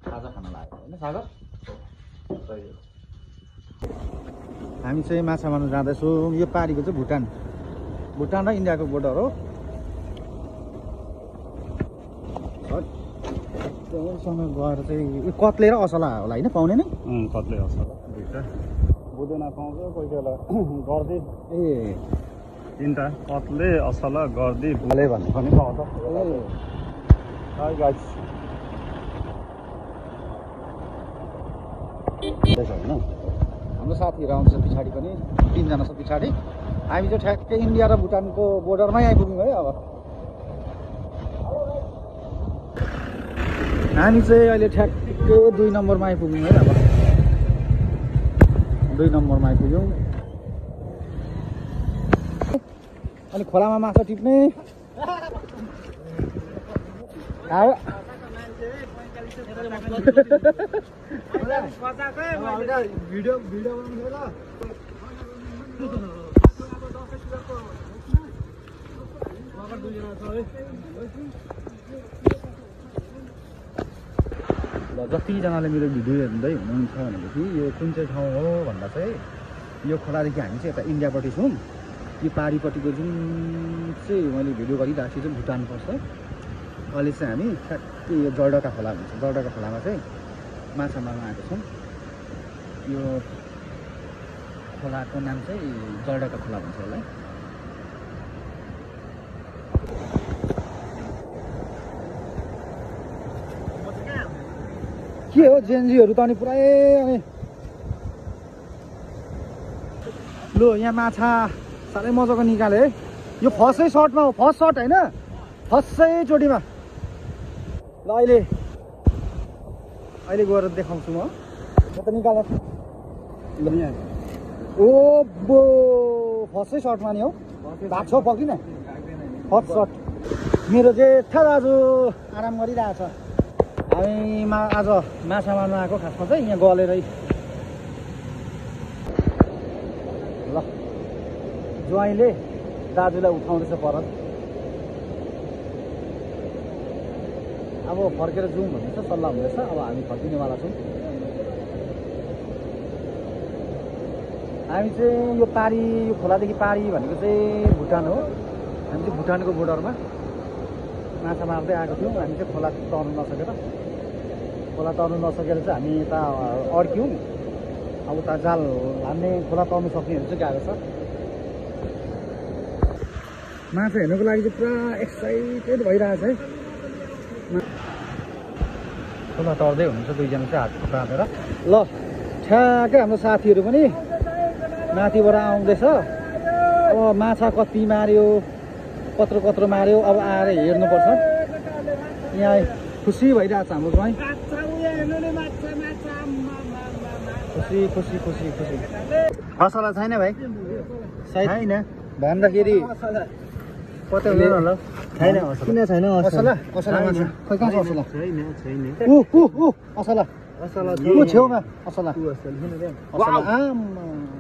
खाजा खान लाग्यो होइन सागर हामी चाहिँ माछा मार्न जाँदैछौँ यो पारीको चाहिँ भुटान र इन्डियाको बोर्डर हो सँग गएर चाहिँ यो कत्ले र असला होला होइन पाउने नै कत्ले असला दुईटा बुदुना पाउँछ कोही बेला गर्दी ए तिनवटा कत्ले असला गर्दी भले भन्ने पनि पाउँछ गाइस होइन हाम्रो साथीहरू आउँछ पछाडि पनि 3 जना छ पछाडि हामी चाहिँ ठ्याक्कै इन्डिया र भुटानको बोर्डरमै आइपुग्यौँ है अब हामी चाहिँ अहिले ठ्याक्कै 2 नम्बरमा आइपुग्यौँ है अब 2 नम्बरमा आइपुग्यौँ अनि खोलामा माछा टिप्ने आयो भिडियो ल जतिजनाले मेरो भिडियो हेर्दै हुनुहुन्छ भनेदेखि यो कुन चाहिँ ठाउँ हो भन्दा चाहिँ यो खोलादेखि हामी चाहिँ यता इन्डियापट्टि छौँ यो पारीपट्टिको जुन चाहिँ मैले भिडियो गरिरहेको छु चाहिँ भुटान पर्छ अहिले चाहिँ हामी ठ्याक्कै यो जलढका खोला भन्छ जलढका खोलामा चाहिँ माछा मार्न आएको छौँ यो खोलाको नाम चाहिँ जलढका खोला भन्छ यसलाई के हो जेएनजीहरू त अनि पुरै अनि लो यहाँ माछा साह्रै मजाको निकाले है यो फर्स्टै सर्टमा हो फर्स्ट सर्ट होइन फर्स्टै चोटिमा ल अहिले गएर देखाउँछु म त निकाल ओ बो फर्स्टै सर्टमा नि हौ भएको छ पकिन फर्स्ट सर्ट मेरो जेठा दाजु आराम गरिरहेछ हामी आज माछा मार्न आएको खासमा चाहिँ यहाँ गलेरै ल ज्वाइँले दाजुलाई उठाउँदैछ परत अब फर्केर जाउँ भन्ने चाहिँ सल्लाह हुँदैछ अब हामी फर्किनेवाला छौँ हामी चाहिँ यो पारी यो खोलादेखि पारी भनेको चाहिँ भुटान हो हामी चाहिँ भुटानको बोर्डरमा माछा मार्दै आएको थियौँ हामी चाहिँ खोला तर्नु नसकेर चाहिँ हामी यता अड्क्यौँ अब उता जाल हान्ने खोला तर्नु सक्नेहरू चाहिँ गएको छ माछा हेर्नुको लागि चाहिँ पुरा एक्साइटेड भइरहेछ है खोला तर्दै हुनुहुन्छ 2 जना चाहिँ हात तापेर ल ठ्याक्कै हाम्रो साथीहरू पनि माथिबाट आउँदैछ अब माछा कति मार्यो कत्रो मार्यो अब आएर हेर्नुपर्छ यहाँ खुसी भइरहेछ हाम्रो ज्वाइँ खुसी असला छैन भाइ छैन भन्दाखेरि कतै हुँदैन होला छैन किन छैन असला माछा खै कहाँ छ असला छैन असला छेउमा असला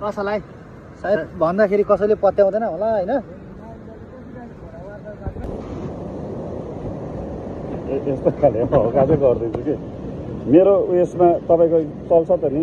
असला सायद भन्दाखेरि कसैले पत्याउँदैन होला होइन यस्तो खाले हल्का चाहिँ गर्दैछु कि मेरो उयसमा तपाईँको चल्छ त नि